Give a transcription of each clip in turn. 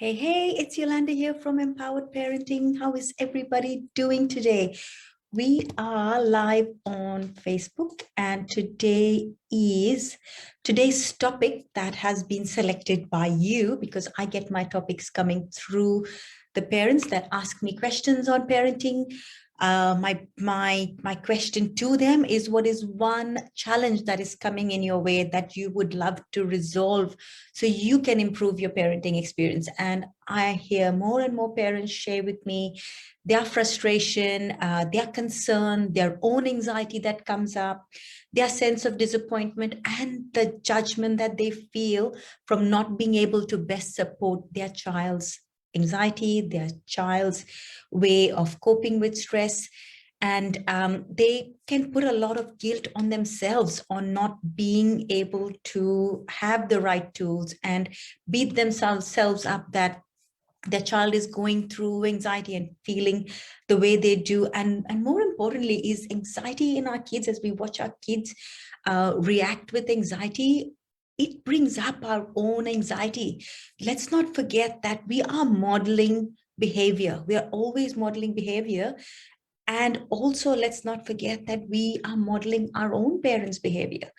Hey, it's Yolanda here from Empowered Parenting. How is everybody doing today? We are live on Facebook, and today's topic that has been selected by you, because I get my topics coming through the parents that ask me questions on parenting. My question to them is, what is one challenge that is coming in your way that you would love to resolve so you can improve your parenting experience? And I hear more and more parents share with me their frustration, their concern, their own anxiety that comes up, their sense of disappointment, and the judgment that they feel from not being able to best support their child's anxiety, their child's way of coping with stress. And they can put a lot of guilt on themselves on not being able to have the right tools and beat themselves up that their child is going through anxiety and feeling the way they do. And more importantly is anxiety in our kids. As we watch our kids react with anxiety, it brings up our own anxiety. Let's not forget that we are modeling behavior. We are always modeling behavior. And also, let's not forget that we are modeling our own parents' behavior.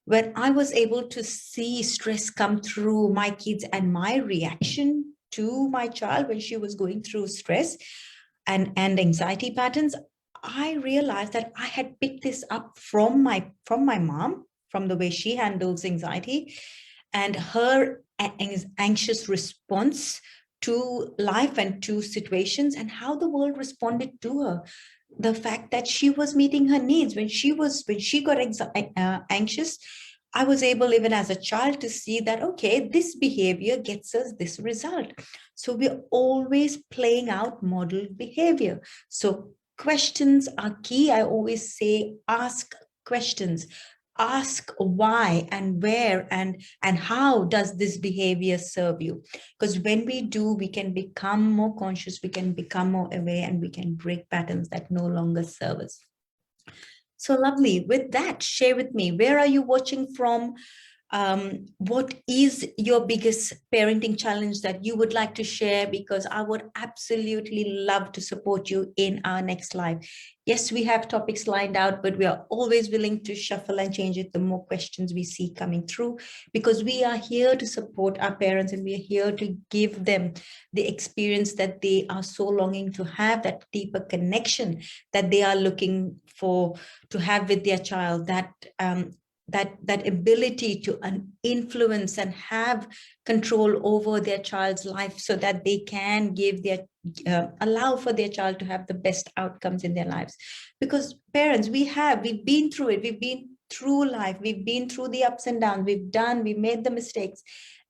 When I was able to see stress come through my kids and my reaction to my child when she was going through stress and anxiety patterns, I realized that I had picked this up from my mom, from the way she handles anxiety and her anxious response to life and to situations, and how the world responded to her. The fact that she was meeting her needs when she got anxious, I was able, even as a child, to see that, okay, this behavior gets us this result. So we're always playing out modeled behavior. So questions are key. I always say, ask questions. Ask why and where and how does this behavior serve you? Because when we do, we can become more conscious, we can become more aware, and we can break patterns that no longer serve us. So lovely. With that, share with me, where are you watching from? What is your biggest parenting challenge that you would like to share? Because I would absolutely love to support you in our next live. Yes, we have topics lined out, but we are always willing to shuffle and change it the more questions we see coming through, because we are here to support our parents and we are here to give them the experience that they are so longing to have, that deeper connection that they are looking for to have with their child, that ability to influence and have control over their child's life, so that they can give their allow for their child to have the best outcomes in their lives. Because parents, we've been through it, we've been through life, we've been through the ups and downs, we've made the mistakes.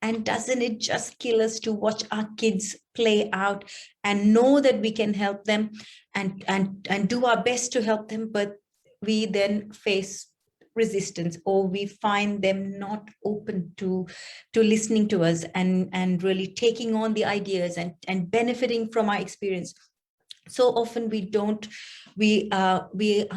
And doesn't it just kill us to watch our kids play out and know that we can help them and do our best to help them, but we then face resistance, or we find them not open to listening to us and really taking on the ideas and benefiting from our experience. So often we are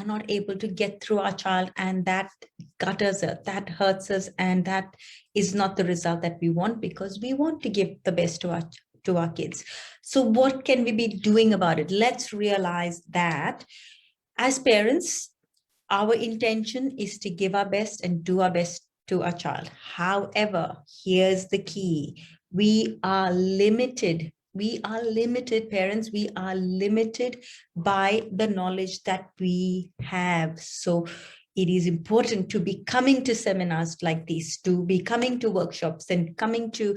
not able to get through our child, and that gutters us, that hurts us, and that is not the result that we want, because we want to give the best to our kids. So what can we be doing about it? Let's realize that as parents, our intention is to give our best and do our best to our child. However, here's the key. We are limited. We are limited, parents. We are limited by the knowledge that we have. So it is important to be coming to seminars like this, to be coming to workshops and coming to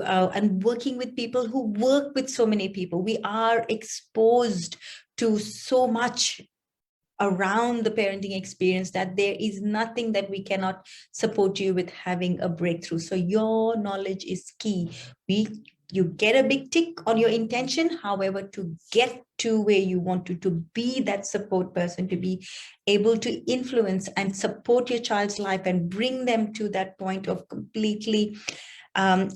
and working with people who work with so many people. We are exposed to so much around the parenting experience that there is nothing that we cannot support you with having a breakthrough. So your knowledge is key. You get a big tick on your intention. However, to get to where you want to be that support person, to be able to influence and support your child's life and bring them to that point of completely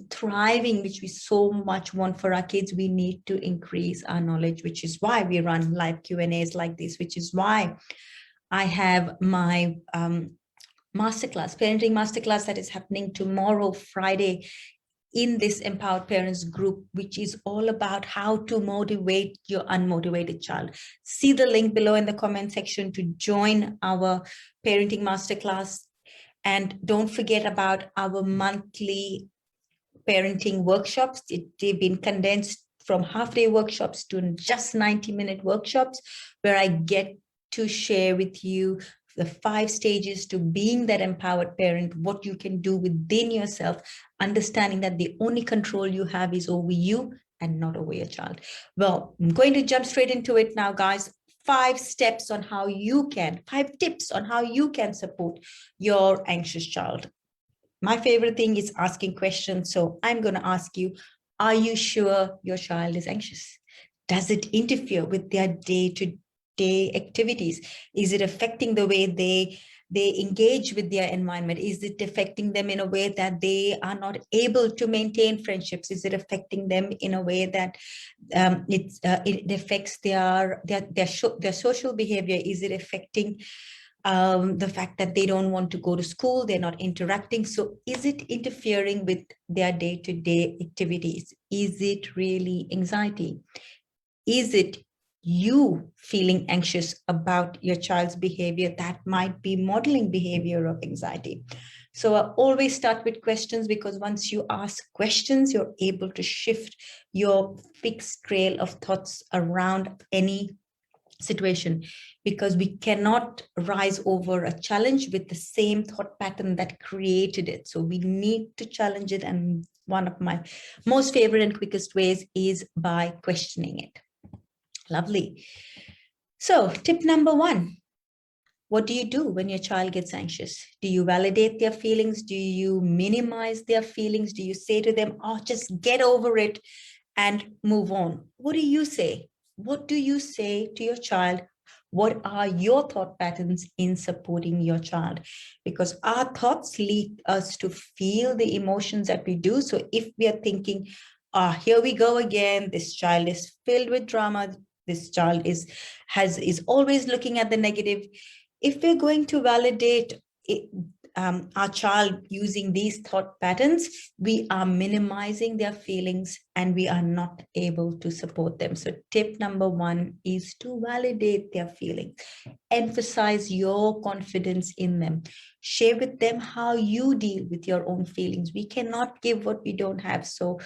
thriving, which we so much want for our kids, we need to increase our knowledge, which is why we run live Q&As like this, which is why I have my parenting masterclass that is happening tomorrow, Friday, in this Empowered Parents group, which is all about how to motivate your unmotivated child. See the link below in the comment section to join our parenting masterclass. And don't forget about our monthly parenting workshops. They've been condensed from half-day workshops to just 90-minute workshops, where I get to share with you the 5 stages to being that empowered parent, what you can do within yourself, understanding that the only control you have is over you and not over your child. Well, I'm going to jump straight into it now, guys. 5 steps on how you can, 5 tips on how you can support your anxious child. My favorite thing is asking questions. So I'm going to ask you, are you sure your child is anxious? Does it interfere with their day-to-day activities? Is it affecting the way they engage with their environment? Is it affecting them in a way that they are not able to maintain friendships? Is it affecting them in a way that it affects their social behavior? Is it affecting the fact that they don't want to go to school, they're not interacting? So is it interfering with their day-to-day activities? Is it really anxiety? Is it you feeling anxious about your child's behavior that might be modeling behavior of anxiety? So I always start with questions, because once you ask questions, you're able to shift your fixed trail of thoughts around any situation, because we cannot rise over a challenge with the same thought pattern that created it. So we need to challenge it. And one of my most favorite and quickest ways is by questioning it. Lovely. So tip number 1, what do you do when your child gets anxious? Do you validate their feelings? Do you minimize their feelings? Do you say to them, oh, just get over it and move on? What do you say? What do you say to your child? What are your thought patterns in supporting your child? Because our thoughts lead us to feel the emotions that we do. So if we are thinking, here we go again, this child is filled with drama, this child is always looking at the negative. If we're going to validate it, our child using these thought patterns, we are minimizing their feelings and we are not able to support them. So tip number 1 is to validate their feelings. Emphasize your confidence in them. Share with them how you deal with your own feelings. We cannot give what we don't have. So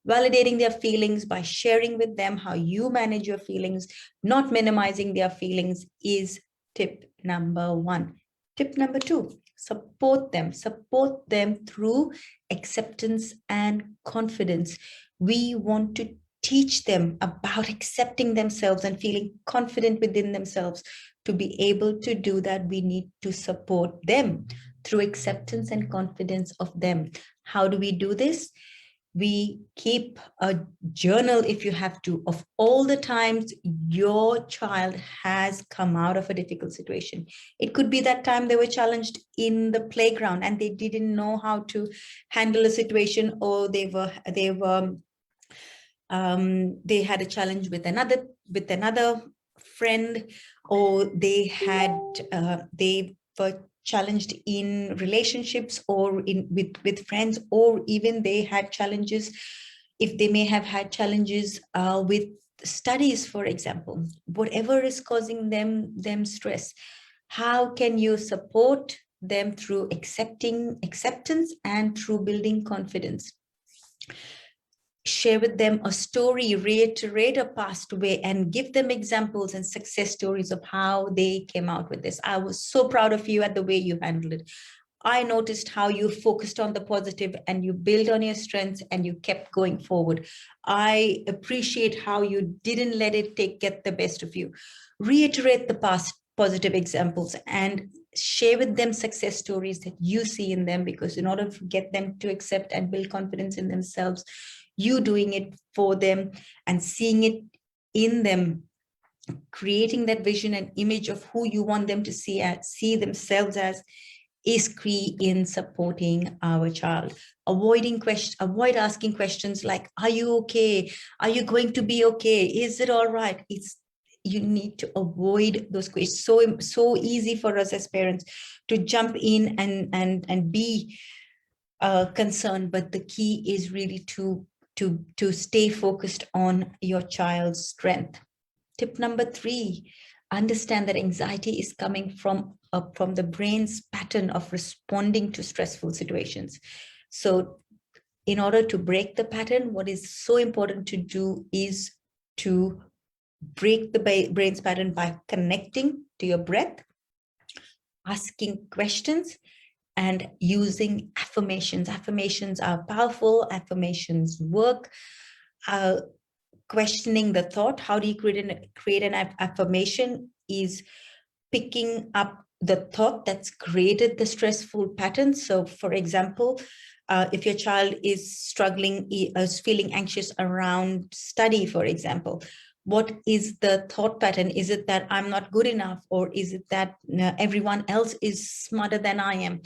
validating their feelings by sharing with them how you manage your feelings, not minimizing their feelings, is tip number 1. Tip number 2, support them through acceptance and confidence. We want to teach them about accepting themselves and feeling confident within themselves. To be able to do that, we need to support them through acceptance and confidence of them. How do we do this? We keep a journal, if you have to, of all the times your child has come out of a difficult situation. It could be that time they were challenged in the playground and they didn't know how to handle a situation, or they had a challenge with another friend, or they were challenged in relationships or with friends, or even they had challenges, if they may have had challenges with studies, for example. Whatever is causing them stress, how can you support them through acceptance and through building confidence? Share with them a story, reiterate a past way, and give them examples and success stories of how they came out with this. I was so proud of you at the way you handled it. I noticed how you focused on the positive and you built on your strengths and you kept going forward. I appreciate how you didn't let it get the best of you. Reiterate the past positive examples and share with them success stories that you see in them, because in order to get them to accept and build confidence in themselves, you doing it for them and seeing it in them, creating that vision and image of who you want them to see themselves as, is key in supporting our child. Avoid asking questions like, are you okay? Are you going to be okay? Is it all right? You need to avoid those questions. So easy for us as parents to jump in and be concern, but the key is really to stay focused on your child's strength. Tip number 3, understand that anxiety is coming from the brain's pattern of responding to stressful situations. So in order to break the pattern, what is so important to do is to break the brain's pattern by connecting to your breath, asking questions, and using affirmations. Affirmations are powerful. Affirmations work. Questioning the thought. How do you create an affirmation? Is picking up the thought that's created the stressful pattern. So, for example, if your child is struggling, is feeling anxious around study, for example, what is the thought pattern? Is it that I'm not good enough, or is it that everyone else is smarter than I am?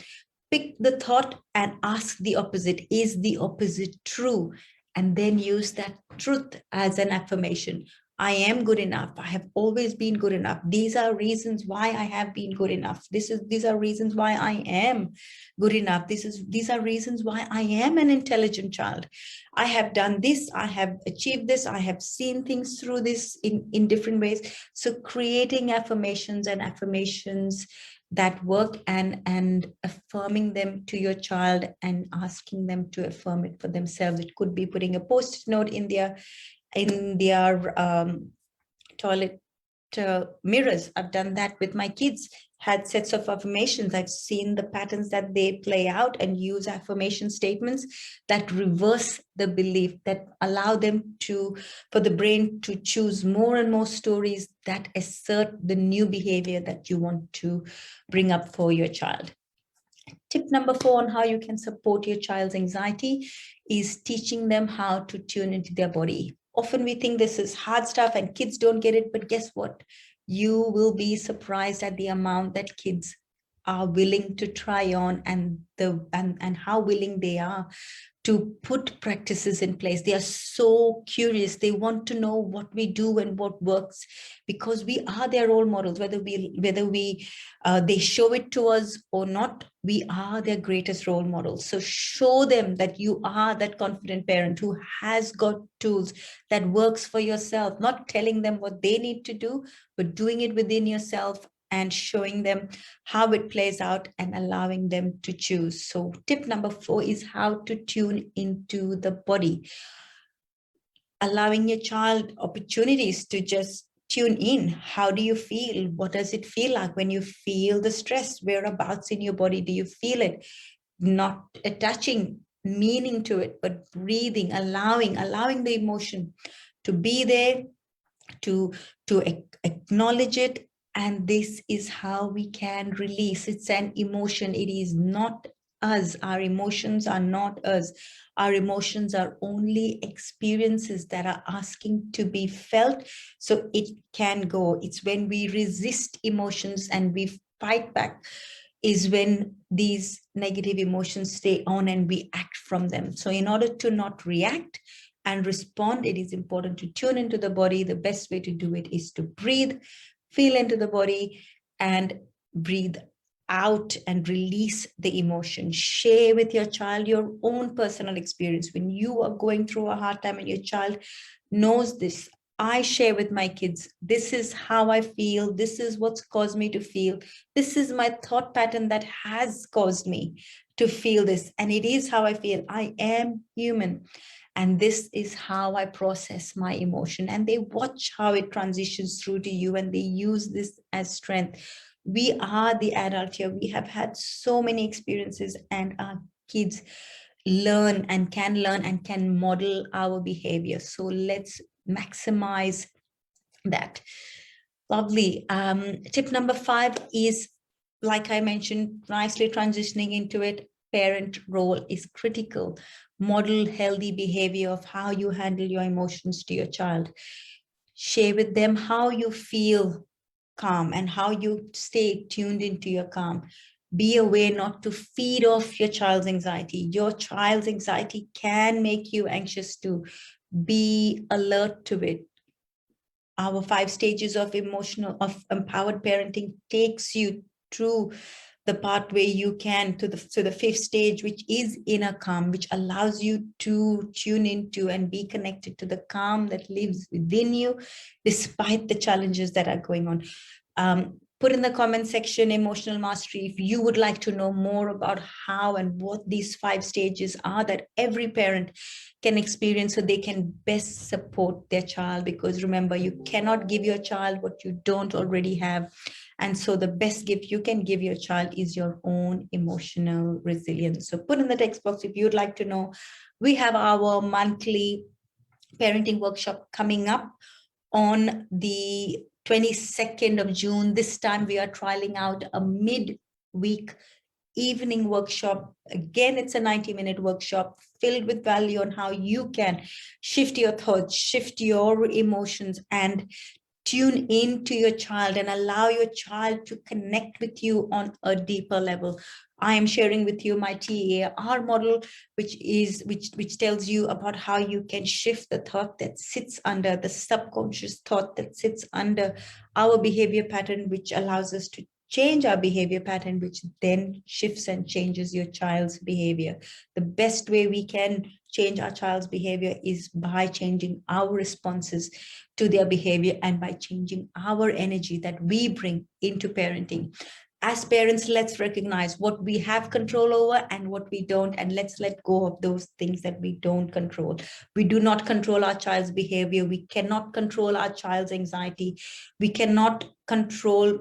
Pick the thought and ask the opposite. Is the opposite true? And then use that truth as an affirmation. I am good enough. I have always been good enough. These are reasons why I have been good enough. These are reasons why I am good enough. These are reasons why I am an intelligent child. I have done this. I have achieved this. I have seen things through this in different ways. So creating affirmations and affirmations that work, and affirming them to your child and asking them to affirm it for themselves. It could be putting a post-it note in their toilet mirrors. I've done that with my kids, had sets of affirmations. I've seen the patterns that they play out, and use affirmation statements that reverse the belief, that allow them for the brain to choose more and more stories that assert the new behavior that you want to bring up for your child. Tip number 4 on how you can support your child's anxiety is teaching them how to tune into their body. Often we think this is hard stuff and kids don't get it, but guess what? You will be surprised at the amount that kids are willing to try on, and how willing they are to put practices in place. They are so curious. They want to know what we do and what works, because we are their role models. Whether they show it to us or not, we are their greatest role models. So show them that you are that confident parent who has got tools, that works for yourself, not telling them what they need to do, but doing it within yourself and showing them how it plays out and allowing them to choose. So tip number 4 is how to tune into the body. Allowing your child opportunities to just tune in. How do you feel? What does it feel like when you feel the stress? Whereabouts in your body do you feel it? Not attaching meaning to it, but breathing, allowing the emotion to be there, to acknowledge it. And this is how we can release. It's an emotion. It is not us. Our emotions are not us. Our emotions are only experiences that are asking to be felt, so it can go. It's when we resist emotions and we fight back, is when these negative emotions stay on and we act from them. So in order to not react and respond, it is important to tune into the body. The best way to do it is to breathe, feel into the body, and breathe out and release the emotion. Share with your child your own personal experience. When you are going through a hard time and your child knows this, I share with my kids, this is how I feel, this is what's caused me to feel, this is my thought pattern that has caused me to feel this, and it is how I feel. I am human, and this is how I process my emotion. And they watch how it transitions through to you, and they use this as strength. We are the adult here. We have had so many experiences, and our kids learn and can model our behavior. So let's maximize that. Lovely. Tip number 5 is, like I mentioned, nicely transitioning into it, parent role is critical. Model healthy behavior of how you handle your emotions to your child. Share with them how you feel calm and how you stay tuned into your calm. Be aware not to feed off your child's anxiety. Your child's anxiety can make you anxious too. Be alert to it. Our 5 stages of empowered parenting takes you through the part where you can to the fifth stage, which is inner calm, which allows you to tune into and be connected to the calm that lives within you, despite the challenges that are going on. Put in the comment section emotional mastery if you would like to know more about how and what these 5 stages are that every parent can experience so they can best support their child. Because remember, you cannot give your child what you don't already have. And so the best gift you can give your child is your own emotional resilience. So put in the text box if you'd like to know. We have our monthly parenting workshop coming up on the 22nd of June. This time we are trialing out a mid-week evening workshop. Again, it's a 90-minute workshop filled with value on how you can shift your thoughts, shift your emotions, and tune into your child and allow your child to connect with you on a deeper level. I am sharing with you my TAR model, which tells you about how you can shift the thought that sits under the subconscious thought that sits under our behavior pattern, which allows us to change our behavior pattern, which then shifts and changes your child's behavior. The best way we can change our child's behavior is by changing our responses to their behavior and by changing our energy that we bring into parenting. As parents, let's recognize what we have control over and what we don't, and let's let go of those things that we don't control. We do not control our child's behavior. We cannot control our child's anxiety. We cannot control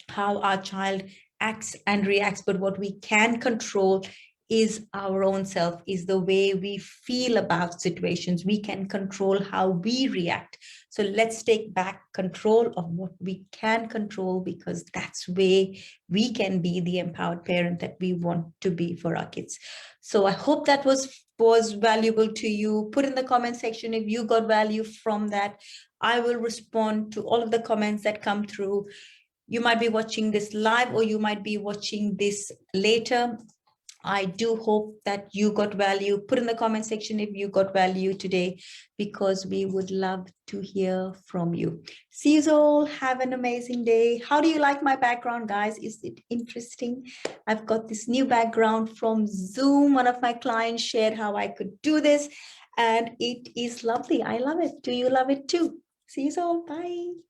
how our child acts and reacts, but what we can control is our own self, is the way we feel about situations. We can control how we react. So let's take back control of what we can control, because that's where we can be the empowered parent that we want to be for our kids. So I hope that was valuable to you. Put in the comment section if you got value from that. I will respond to all of the comments that come through. You might be watching this live or you might be watching this later. I do hope that you got value. Put in the comment section if you got value today, because we would love to hear from you. See you all. Have an amazing day. How do you like my background, guys? Is it interesting? I've got this new background from Zoom. One of my clients shared how I could do this, and it is lovely. I love it. Do you love it too? See you all. Bye.